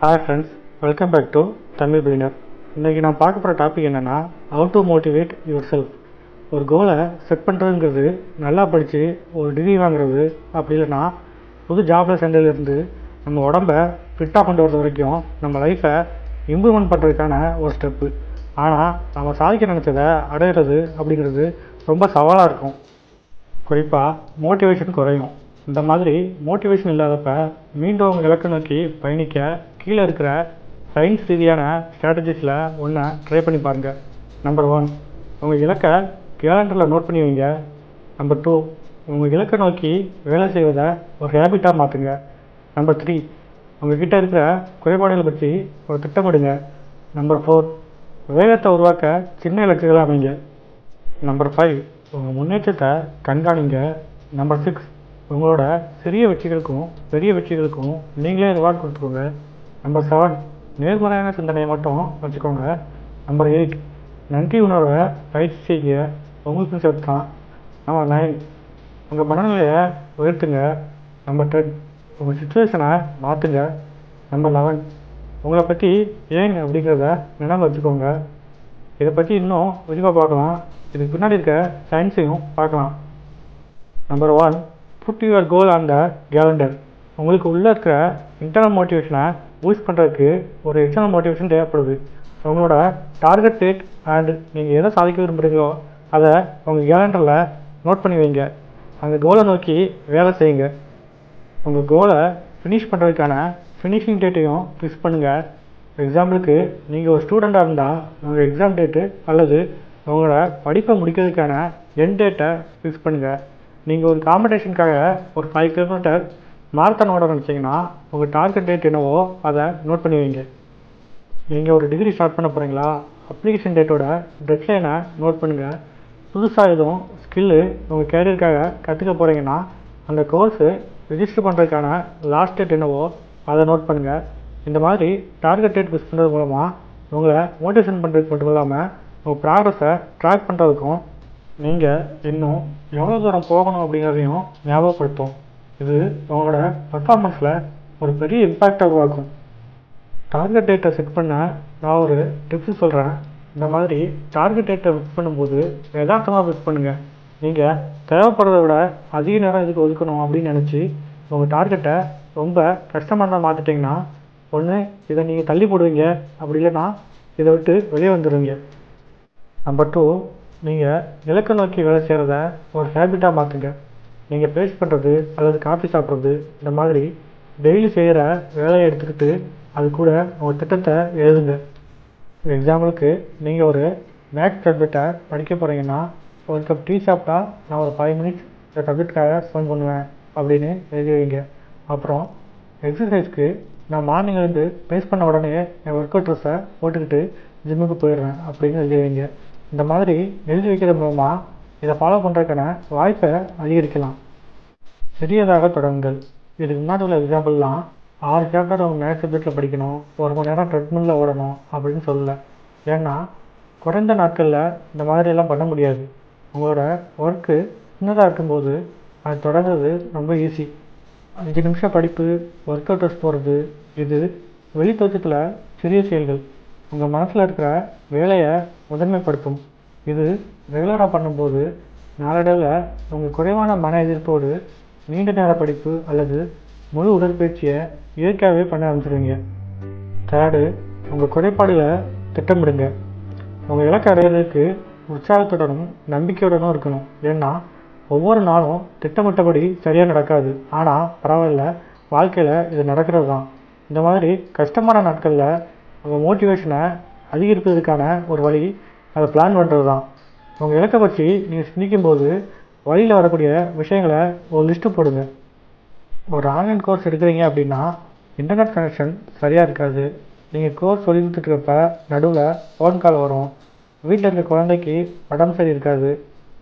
Hi friends, welcome back to Tamil beginner. இன்றைக்கி நான் பார்க்க போகிற டாபிக் என்னென்னா, how to motivate yourself. ஒரு கோலை செட் பண்ணுறதுங்கிறது நல்லா படித்து ஒரு டிகிரி வாங்குறது, அப்படி இல்லைன்னா புது ஜாபில் சேர்ந்ததுலேருந்து நம்ம உடம்பை ஃபிட்டாக கொண்டு வரது வரைக்கும் நம்ம லைஃப்பை இம்ப்ரூவ்மெண்ட் பண்ணுறதுக்கான ஒரு ஸ்டெப்பு. ஆனால் நம்ம சாதிக்க நினச்சதை அடையிறது அப்படிங்கிறது ரொம்ப சவாலாக இருக்கும். குறிப்பாக மோட்டிவேஷன் குறையும். இந்த மாதிரி மோட்டிவேஷன் இல்லாதப்ப மீண்டும் உங்கள் இலக்கை நோக்கி பயணிக்க கீழே இருக்கிற சயின்ஸ் ரீதியான ஸ்ட்ராட்டஜிஸில் ஒன்று ட்ரை பண்ணி பாருங்கள். நம்பர் 1, உங்கள் இலக்கை கேலண்டரில் நோட் பண்ணி வைங்க. நம்பர் 2, உங்கள் இலக்கை நோக்கி வேலை செய்வதை ஒரு ஹேபிட்டாக மாற்றுங்க. நம்பர் 3, உங்கள்கிட்ட இருக்கிற குறைபாடுகளை பற்றி ஒரு திட்டமிடுங்க. நம்பர் 4, வேகத்தை உருவாக்க சின்ன இலக்குகளை அமைங்க. நம்பர் 5, உங்கள் முன்னேற்றத்தை கண்காணிங்க. நம்பர் 6, உங்களோட சிறிய வெற்றிகளுக்கும் பெரிய வெற்றிகளுக்கும் நீங்களே ரிவார்ட் கொடுத்துக்கோங்க. நம்பர் 7, நேர்மறையான சிந்தனையை மட்டும் வச்சுக்கோங்க. நம்பர் 8, நன்றி உணர்வை பயிற்சி செய்ய உங்களுக்கு சேர்த்து தான். நம்பர் 9, உங்கள் மனநிலையை உயர்த்துங்க. நம்பர் 10, உங்கள் சுச்சுவேஷனை மாற்றுங்க. நம்பர் 11, உங்களை பற்றி ஏன் அப்படிங்கிறத நினைவு வச்சுக்கோங்க. இதை பற்றி இன்னும் விரிவாக பார்க்கலாம். இதுக்கு பின்னாடி இருக்க சயின்ஸையும் பார்க்கலாம். Number 1, put your goal on the calendar. உங்களுக்கு உள்ளே இருக்கிற இன்டர்னல் மோட்டிவேஷனை பூஸ்ட் பண்ணுறதுக்கு ஒரு எக்ஸ்டர்னல் மோட்டிவேஷன் தேவைப்படுது. உங்களோட டார்கெட் டேட் அண்ட் நீங்கள் எதை சாதிக்க விரும்புகிறீங்களோ அதை உங்கள் கேலண்டரில் நோட் பண்ணி வைங்க. அந்த கோலை நோக்கி வேலை செய்யுங்க. உங்கள் கோலை ஃபினிஷ் பண்ணுறதுக்கான ஃபினிஷிங் டேட்டையும் ஃபிக்ஸ் பண்ணுங்கள். எக்ஸாம்பிளுக்கு நீங்கள் ஒரு ஸ்டூடெண்ட்டாக இருந்தால் உங்கள் எக்ஸாம் டேட்டு அல்லது உங்களோட படிப்பை முடிக்கிறதுக்கான எண்ட் டேட்டை ஃபிக்ஸ் பண்ணுங்கள். நீங்கள் ஒரு காம்படிஷனுக்காக ஒரு 5 கிலோமீட்டர் மாரத்தான் ஓட நினச்சிங்கன்னா உங்கள் டார்கெட் டேட் என்னவோ அதை நோட் பண்ணி வைங்க. நீங்கள் ஒரு டிகிரி ஸ்டார்ட் பண்ண போகிறீங்களா, அப்ளிகேஷன் டேட்டோட டெட்லைனை நோட் பண்ணுங்கள். புதுசாக எதுவும் ஸ்கில்லு உங்கள் கேரியருக்காக கற்றுக்க போகிறீங்கன்னா அந்த கோர்ஸு ரிஜிஸ்டர் பண்ணுறதுக்கான லாஸ்ட் டேட் என்னவோ அதை நோட் பண்ணுங்கள். இந்த மாதிரி டார்கெட் டேட் ஃபிக்ஸ் பண்ணுறது மூலமாக உங்களை மோட்டிவேஷன் பண்ணுறதுக்கு மட்டும் இல்லாமல் உங்கள் ப்ராக்ரஸை ட்ராக் பண்ணுறதுக்கும் நீங்கள் இன்னும் எவ்வளோ தூரம் போகணும் அப்படிங்கிறதையும் ஞாபகப்படுத்தும். இது உங்களோட பர்ஃபார்மன்ஸில் ஒரு பெரிய இம்பேக்டை உருவாக்கும். டார்கெட் டேட்டை செட் பண்ண நான் ஒரு டிப்ஸ் சொல்கிறேன். இந்த மாதிரி டார்கெட் டேட்டை ஃபிக்ஸ் பண்ணும்போது யதார்த்தமாக ஃபிக்ஸ் பண்ணுங்கள். நீங்கள் தேவைப்படுறத விட அதிக நேரம் இதுக்கு ஒதுக்கணும் அப்படின்னு நினச்சி உங்கள் டார்கெட்டை ரொம்ப கஷ்டமானதாக மாற்றிட்டிங்கன்னா ஒன்று இதை நீங்கள் தள்ளி போடுவீங்க, அப்படி இல்லைன்னா இதை விட்டு வெளியே வந்துடுவீங்க. நம்பர் 2, நீங்கள் இலக்கை நோக்கி வேலை செய்கிறத ஒரு ஹேபிட்டாக மாற்றுங்க. நீங்கள் பேஸ்ட் பண்ணுறது அல்லது காஃபி சாப்பிட்றது இந்த மாதிரி டெய்லி செய்கிற வேலையை எடுத்துக்கிட்டு அது கூட உங்கள் திட்டத்தை எழுதுங்க. எக்ஸாம்பிளுக்கு நீங்கள் ஒரு மேக்ஸ் சப்ஜெக்டை படிக்க போகிறீங்கன்னா ஒரு கப் டீ சாப்பிட்டா நான் ஒரு 5 மினிட்ஸ் இந்த சப்ஜெக்டுக்காக ஸ்பெண்ட் பண்ணுவேன் அப்படின்னு எழுதி வைங்க. அப்புறம் எக்ஸசைஸ்க்கு நான் மார்னிங் வந்து பேஸ் பண்ண உடனே என் ஒர்க் அவுட் ட்ரெஸ்ஸை போட்டுக்கிட்டு ஜிம்முக்கு போயிடுறேன் அப்படின்னு எழுதி வைங்க. இந்த மாதிரி எழுதி வைக்கிறது மூலமாக இதை ஃபாலோ பண்ணுறதுக்கான வாய்ப்பை அதிகரிக்கலாம். சிறியதாக தொடங்குங்கள். இதுக்கு முன்னாடி உள்ள எக்ஸாம்பிள்லாம் 6 சாப்டர் அவங்க மேக்ஸ் சப்ஜெக்டில் படிக்கணும், 1 மணி நேரம் ட்ரெட்மில்லில் ஓடணும் அப்படின்னு சொல்லலை. ஏன்னா குறைந்த நாட்களில் இந்த மாதிரியெல்லாம் பண்ண முடியாது. உங்களோட ஒர்க்கு சின்னதாக இருக்கும்போது அது தொடங்குறது ரொம்ப ஈஸி. 5 நிமிஷம் படிப்பு, ஒர்க் அவுட் ட்ரெஸ் போகிறது, இது வெளி தோற்றத்தில் சிறிய செயல்கள் உங்கள் மனசில் இருக்கிற வேலையை முதன்மைப்படுத்தும். இது ரெகுலராக பண்ணும்போது நாளடைவில் உங்கள் குறைவான மன எதிர்ப்போடு நீண்ட நேர படிப்பு அல்லது முழு உடற்பயிற்சியை இயற்கையாகவே பண்ண ஆரம்பிச்சிடுவீங்க. 3, உங்கள் குறைபாடுகளை திட்டமிடுங்க. உங்கள் இலக்கை அடையிறதுக்கு உற்சாகத்துடனும் நம்பிக்கையுடனும் இருக்கணும். ஏன்னா ஒவ்வொரு நாளும் திட்டமிட்டபடி சரியாக நடக்காது, ஆனால் பரவாயில்ல, வாழ்க்கையில் இது நடக்கிறது தான். இந்த மாதிரி கஷ்டமான நாட்களில் உங்கள் மோட்டிவேஷனை அதிகரிப்பதற்கான ஒரு வழி அதை பிளான் பண்ணுறது தான். உங்கள் இலக்கை பற்றி நீங்கள் சிந்திக்கும்போது வழியில் வரக்கூடிய விஷயங்களை ஒரு லிஸ்ட்டு போடுங்க. ஒரு ஆன்லைன் கோர்ஸ் எடுக்கிறீங்க அப்படின்னா இன்டர்நெட் கனெக்ஷன் சரியாக இருக்காது. நீங்கள் கோர்ஸ் சொல்லி கொடுத்துட்ருக்கப்ப நடுவில் ஃபோன் கால் வரும். வீட்டில் இருக்க குழந்தைக்கு உடம்பு சரி இருக்காது.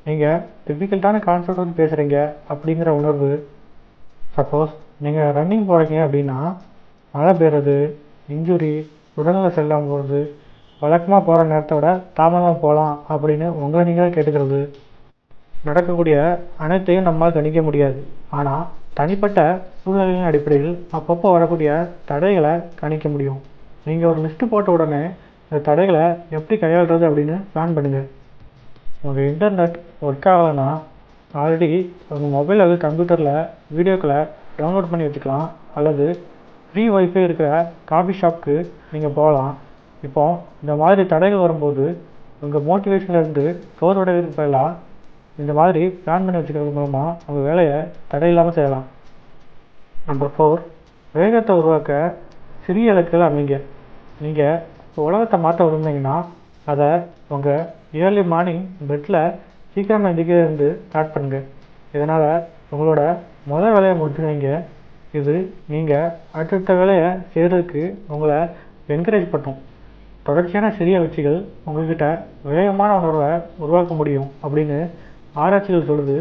நீங்கள் டிஃபிகல்ட்டான கான்செப்ட் பேசுகிறீங்க அப்படிங்கிற உணர்வு. சப்போஸ் நீங்கள் ரன்னிங் போகிறீங்க அப்படின்னா மழை பெய்யுறது, இன்ஜுரி, உடல்நிலை செல்லாமல் போகிறது, வழக்கமாக போகிற நேரத்தை விட தாமதமாக போகலாம் அப்படின்னு உங்களை நீங்களே கேட்டுக்கிறது. நடக்கக்கூடிய அனைத்தையும் நம்மால் கணிக்க முடியாது, ஆனால் தனிப்பட்ட சூழ்நிலையின் அடிப்படையில் அப்பப்போ வரக்கூடிய தடைகளை கணிக்க முடியும். நீங்கள் ஒரு லிஸ்ட்டு போட்ட உடனே இந்த தடைகளை எப்படி கையாளுறது அப்படின்னு பிளான் பண்ணுங்கள். உங்கள் இன்டர்நெட் ஒர்க் ஆகலைன்னா ஆல்ரெடி உங்கள் மொபைல் அல்லது கம்ப்யூட்டரில் வீடியோக்களை டவுன்லோட் பண்ணி வச்சுக்கலாம், அல்லது ஃப்ரீ ஒய்ஃபை இருக்கிற காஃபி ஷாப்புக்கு நீங்கள் போகலாம். இப்போது இந்த மாதிரி தடைகள் வரும்போது உங்கள் மோட்டிவேஷன்லேருந்து சோர்வடைவதற்கு பதிலாக இந்த மாதிரி பிளான் பண்ணி வச்சுக்கிறது மூலமாக உங்கள் வேலையை தடையில்லாமல் செய்யலாம். நம்பர் 4, வேகத்தை உருவாக்க சிறிய இலக்குகள் அமைங்க. நீங்கள் உலகத்தை மாற்ற விரும்புனீங்கன்னா அதை உங்கள் ஏர்லி மார்னிங் பெட்டில் சீக்கிரமாக எந்திரிக்கிறது ஸ்டார்ட் பண்ணுங்கள். இதனால் உங்களோட முதல் வேலையை முடிச்சுடுவீங்க. இது நீங்கள் அடுத்தடுத்த வேலையை செய்கிறதுக்கு உங்களை என்கரேஜ் பண்ணும். தொடர்ச்சியான சிறிய வெற்றிகள் உங்கள்கிட்ட வேகமான உணர்வை உருவாக்க முடியும் அப்படின்னு ஆராய்ச்சிகள் சொல்லுது.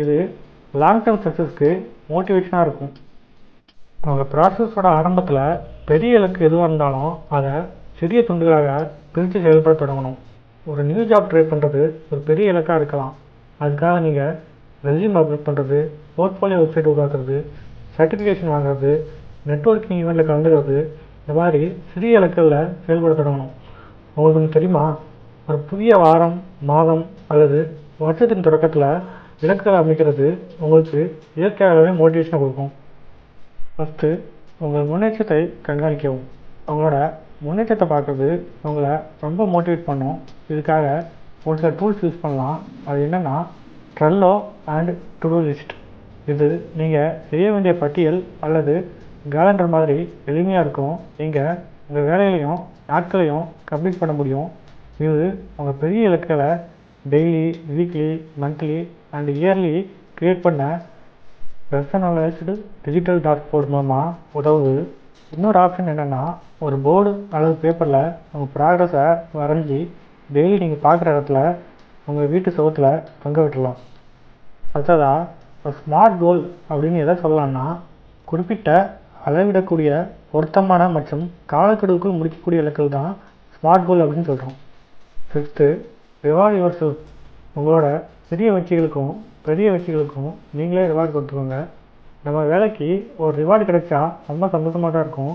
இது லாங் டேர்ம் சக்ஸஸ்க்கு மோட்டிவேஷனாக இருக்கும். உங்கள் ப்ராசஸோட ஆரம்பத்தில் பெரிய இலக்கு எதுவாக இருந்தாலும் அதை சிறிய துண்டுகளாக பிரித்து செயல்பட தொடங்கணும். ஒரு நியூ ஜாப் ட்ரை பண்ணுறது ஒரு பெரிய இலக்காக இருக்கலாம். அதுக்காக நீங்கள் ரெஸ்யூம் அப்டேட் பண்ணுறது, போர்ட்ஃபோலியோ வெப்சைட் உருவாக்குறது, சர்டிஃபிகேஷன் வாங்குறது, நெட்வொர்க்கிங் ஈவெண்ட்டில் கலந்துக்கிறது, இந்த மாதிரி சிறிய இலக்குகளில் செயல்பட தொடங்கணும். உங்களுக்கு தெரியுமா, ஒரு புதிய வாரம், மாதம் அல்லது வருஷத்தின் தொடக்கத்தில் இலக்குகளை அமைக்கிறது உங்களுக்கு இயற்கையாகவே மோட்டிவேஷனை கொடுக்கும். ஃபஸ்ட்டு உங்கள் முன்னேற்றத்தை கண்காணிக்கவும். உங்களோட முன்னேற்றத்தை பார்க்குறது உங்களை ரொம்ப மோட்டிவேட் பண்ணும். இதுக்காக ஒரு சில டூல்ஸ் யூஸ் பண்ணலாம். அது என்னென்னா ட்ரெல்லோ அண்ட் டு-டூ லிஸ்ட். இது நீங்கள் செய்ய வேண்டிய பட்டியல் அல்லது கேலண்டர் மாதிரி எளிமையாக இருக்கும். நீங்கள் உங்கள் வேலைகளையும் நாட்களையும் கம்ப்ளீட் பண்ண முடியும். இது உங்கள் பெரிய இலக்குகளை daily, weekly, monthly and yearly create பண்ண பர்சனலைஸ்டு டிஜிட்டல் டாஷ்போர்ட் மூலமாக உதவுது. இன்னொரு ஆப்ஷன் என்னென்னா, ஒரு போர்டு அல்லது பேப்பரில் உங்கள் ப்ராக்ரஸை வரைஞ்சி டெய்லி நீங்கள் பார்க்குற இடத்துல உங்கள் வீட்டு சுவத்தில் தொங்க விட்டுடலாம். அடுத்ததாக ஒரு ஸ்மார்ட் கோல் அப்படின்னு எதை சொல்லலாம்னா, குறிப்பிட்ட அளவிடக்கூடிய பொருத்தமான மற்றும் காலக்கெடுவுக்குள் முடிக்கக்கூடிய இலக்குகள் தான் ஸ்மார்ட் கோல் அப்படின்னு சொல்கிறோம். 5th, reward your self. உங்களோட சிறிய வெற்றிகளுக்கும் பெரிய வெற்றிகளுக்கும் நீங்களே ரிவார்டு கொடுத்துக்கோங்க. நம்ம வேலைக்கு ஒரு ரிவார்டு கிடைச்சா ரொம்ப சந்தோஷமாக தான் இருக்கும்.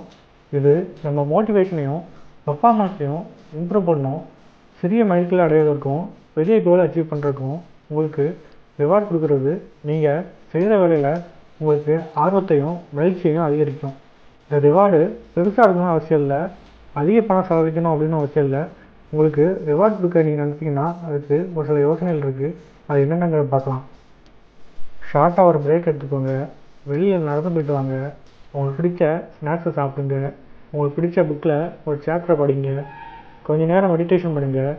இது நம்ம மோட்டிவேஷனையும் பர்ஃபார்மன்ஸையும் இம்ப்ரூவ் பண்ணணும். சிறிய மைல்கல்லை அடைவதற்கும் பெரிய கோலை அச்சீவ் பண்ணுறதுக்கும் உங்களுக்கு ரிவார்டு கொடுக்குறது நீங்கள் செய்கிற வேலையில் உங்களுக்கு ஆர்வத்தையும் மகிழ்ச்சியையும் அதிகரிக்கும். இந்த ரிவார்டு பெருசாக இருக்கணும்னு அவசியம் இல்லை, அதிக பணம் செலவழிக்கணும் அப்படின்னு அவசியம் இல்லை. உங்களுக்கு ரிவார்டு கொடுக்க நீங்கள் நினச்சிங்கன்னா அதுக்கு ஒரு சில யோசனைகள் இருக்குது. அது என்னென்னங்கிறத பார்க்கலாம். ஷார்ட்டாக ஒரு பிரேக் எடுத்துக்கோங்க. வெளியில் நடந்து போய்ட்டு வாங்க. உங்களுக்கு பிடிச்ச ஸ்நாக்ஸை சாப்பிடுங்க. உங்களுக்கு பிடிச்ச புக்கில் ஒரு சாப்டரை படிங்க. கொஞ்சம் நேரம் மெடிடேஷன் பண்ணுங்கள்.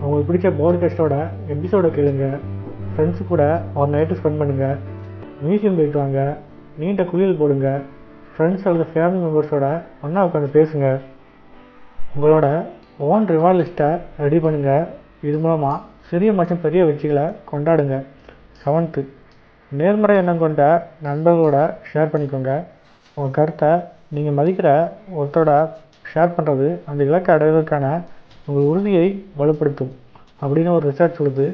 உங்களுக்கு பிடிச்ச பாட்காஸ்ட்டோட எபிசோடை கேளுங்க. ஃப்ரெண்ட்ஸு கூட ஒரு நைட்டு ஸ்பெண்ட் பண்ணுங்கள். மியூசியம் போய்ட்டு வாங்க. நீண்ட குளியல் போடுங்க. ஃப்ரெண்ட்ஸ் அல்லது ஃபேமிலி மெம்பர்ஸோட ஒன்றா உட்காந்து பேசுங்க. உங்களோட ஓன் ரிவார்ட் லிஸ்ட்டை ரெடி பண்ணுங்கள். இது மூலமாக சிறிய மற்றும் பெரிய வெற்றிகளை கொண்டாடுங்க. 7th, நேர்மறை எண்ணம் கொண்ட நண்பர்களோட ஷேர் பண்ணிக்கோங்க. உங்கள் கருத்தை நீங்கள் மதிக்கிற ஒருத்தரோட ஷேர் பண்ணுறது அந்த இலக்கை அடைவதற்கான உங்கள் உறுதியை வலுப்படுத்தும் அப்படின்னு ஒரு ரிசர்ச் சொல்லுது.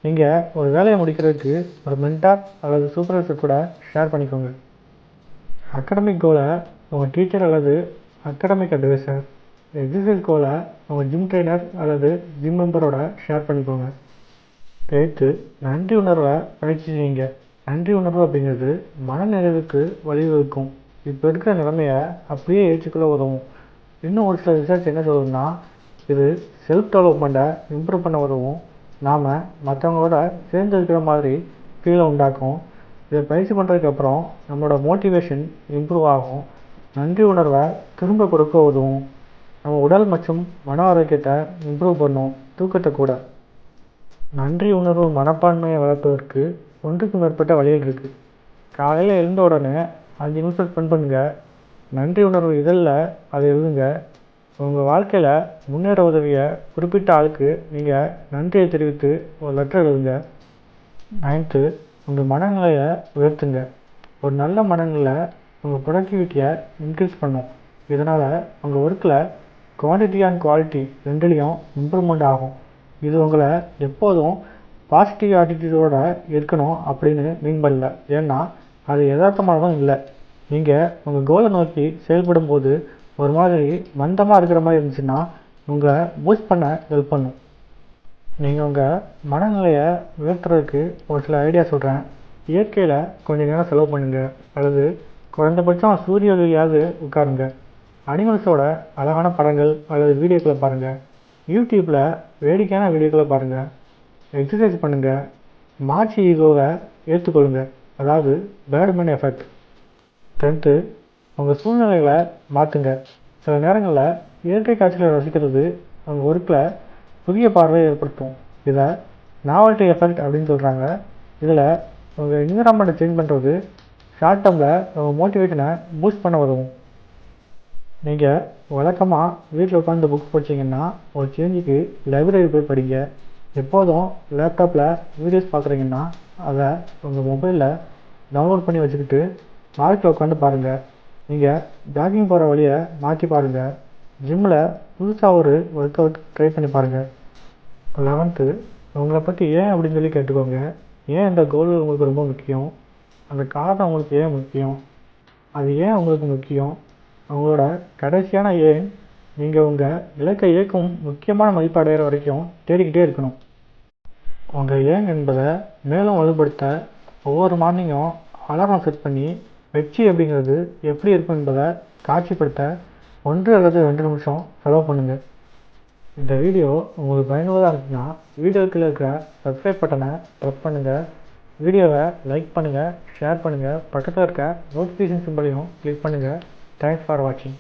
நீங்கள் ஒரு வேலையை முடிக்கிறதுக்கு ஒரு மென்டார் அல்லது சூப்பர்வைசர் கூட ஷேர் பண்ணிக்கோங்க. அகாடமிக் கோலை உங்கள் டீச்சர் அல்லது அகாடமிக் அட்வைசர், எக்ஸசைஸ் கோலை உங்கள் ஜிம் ட்ரெயினர் அல்லது ஜிம் மெம்பரோட ஷேர் பண்ணிக்கோங்க. 8th, நன்றி உணர்வை பயிற்சி செய்யுங்க. நன்றி உணர்வு அப்படிங்கிறது மனநிறைவுக்கு வழிவகுக்கும். இப்போ இருக்கிற நிலைமையை அப்படியே ஏற்றுக்கொள்ள உதவும். இன்னும் ஒரு சில ரிசர்ச் என்ன சொல்லுதுன்னா, இது செல்ஃப் டெவலப்மெண்ட்டை இம்ப்ரூவ் பண்ண உதவும். நாம் மற்றவங்களோட சேர்ந்து இருக்கிற மாதிரி ஃபீலை உண்டாக்கும். இதை பயிற்சி பண்ணுறதுக்கப்புறம் நம்மளோட மோட்டிவேஷன் இம்ப்ரூவ் ஆகும். நன்றி உணர்வை திரும்ப கொடுக்க உதவும். நம்ம உடல் மற்றும் மன ஆரோக்கியத்தை இம்ப்ரூவ் பண்ணும், தூக்கத்தை கூட. நன்றி உணர்வு மனப்பான்மையை வளர்ப்பதற்கு ஒன்றுக்கு மேற்பட்ட வழிகள் இருக்குது. காலையில் எழுந்த உடனே 5 நிமிஷம் ஸ்பெண்ட் பண்ணுங்கள். நன்றி உணர்வு இதழில் அதை எழுதுங்க. உங்கள் வாழ்க்கையில் முன்னேற உதவிய குறிப்பிட்ட ஆளுக்கு நீங்கள் நன்றியை தெரிவித்து ஒரு லெட்டர் எழுதுங்க. 9th, உங்கள் மனநிலையை உயர்த்துங்க. ஒரு நல்ல மனநிலை உங்கள் ப்ரொடக்டிவிட்டியை இன்க்ரீஸ் பண்ணும். இதனால் உங்கள் ஒர்க்கில் குவான்டிட்டி அண்ட் குவாலிட்டி ரெண்டுலேயும் இம்ப்ரூவ்மெண்ட் ஆகும். இது உங்களை எப்போதும் பாசிட்டிவ் ஆட்டிடியூடோடு இருக்கணும் அப்படின்னு மீன் பண்ணல. ஏன்னா அது யதார்த்தமானதும் இல்லை. நீங்கள் உங்கள் கோலை நோக்கி செயல்படும்போது ஒரு மாதிரி மந்தமாக இருக்கிற மாதிரி இருந்துச்சுன்னா உங்களை பூஸ்ட் பண்ண ஹெல்ப் பண்ணும். நீங்கள் உங்கள் மனநிலையை உயர்த்துறதுக்கு ஒரு சில ஐடியா சொல்கிறேன். இயற்கையில் கொஞ்சம் நேரம் செலவு பண்ணுங்கள், அல்லது குறைந்தபட்சம் சூரிய ஒளியாவது உட்காருங்க. அனிமல்ஸோட அழகான படங்கள் அல்லது வீடியோக்களை பாருங்கள். யூடியூப்பில் வேடிக்கையான வீடியோக்களை பாருங்கள். எக்ஸசைஸ் பண்ணுங்கள். மார்ச் ஈகோவை ஏற்றுக்கொள்ளுங்க, அதாவது பேட்மேன் எஃபெக்ட். 10th, உங்கள் சூழ்நிலைகளை மாற்றுங்க. சில நேரங்களில் இயற்கை காட்சிகளை ரசிக்கிறது உங்கள் ஒர்க்கில் புதிய பார்வையை ஏற்படுத்தும். இதை நாவல்ட்டி எஃபெக்ட் அப்படின்னு சொல்கிறாங்க. இதில் உங்கள் என்விரான்மெண்ட்டை சேஞ்ச் பண்ணுறது ஷார்ட் டேர்மில் உங்கள் மோட்டிவேஷனை பூஸ்ட் பண்ண உதவும். நீங்கள் வழக்கமாக வீட்டில் உட்காந்து புக் படிச்சிங்கன்னா ஒரு சேஞ்சுக்கு லைப்ரரி போய் படிங்க. எப்போதும் லேப்டாப்பில் வீடியோஸ் பார்க்குறீங்கன்னா அதை உங்கள் மொபைலில் டவுன்லோட் பண்ணி வச்சுக்கிட்டு பார்க்கில் உட்காந்து பாருங்கள். நீங்கள் ஜாகிங் போகிற வழியை மாற்றி பாருங்கள். ஜிம்மில் புதுசாக ஒரு ஒர்க் அவுட் ட்ரை பண்ணி பாருங்கள். 11th, உங்களை பற்றி ஏன் அப்படின்னு சொல்லி கேட்டுக்கோங்க. ஏன் இந்த கோல் உங்களுக்கு ரொம்ப முக்கியம்? அந்த காரணம் உங்களுக்கு ஏன் முக்கியம்? அது ஏன் உங்களுக்கு முக்கியம்? உங்களோட கடைசியான ஏன் நீங்கள் உங்கள் இலக்கை இயக்கும் முக்கியமான மதிப்பு அடைகிற வரைக்கும் தேடிக்கிட்டே இருக்கணும். உங்கள் ஏன் என்பதை மேலும் வலுப்படுத்த ஒவ்வொரு மார்னிங்கும் அலாரம் செட் பண்ணி வெற்றி அப்படிங்கிறது எப்படி இருக்கும் என்பதை காட்சிப்படுத்த 1 அல்லது 2 நிமிஷம் செலவு பண்ணுங்கள். இந்த வீடியோ உங்களுக்கு பயனுள்ளதாக இருக்குன்னா வீடியோக்கில் இருக்கிற சப்ஸ்கிரைப் பட்டனை ப்ரெஸ் பண்ணுங்கள். வீடியோவை லைக் பண்ணுங்கள், ஷேர் பண்ணுங்கள். பக்கத்தில் இருக்க நோட்டிஃபிகேஷன் சிம்பளையும் கிளிக் பண்ணுங்கள். தேங்க்ஸ் ஃபார் வாட்சிங்.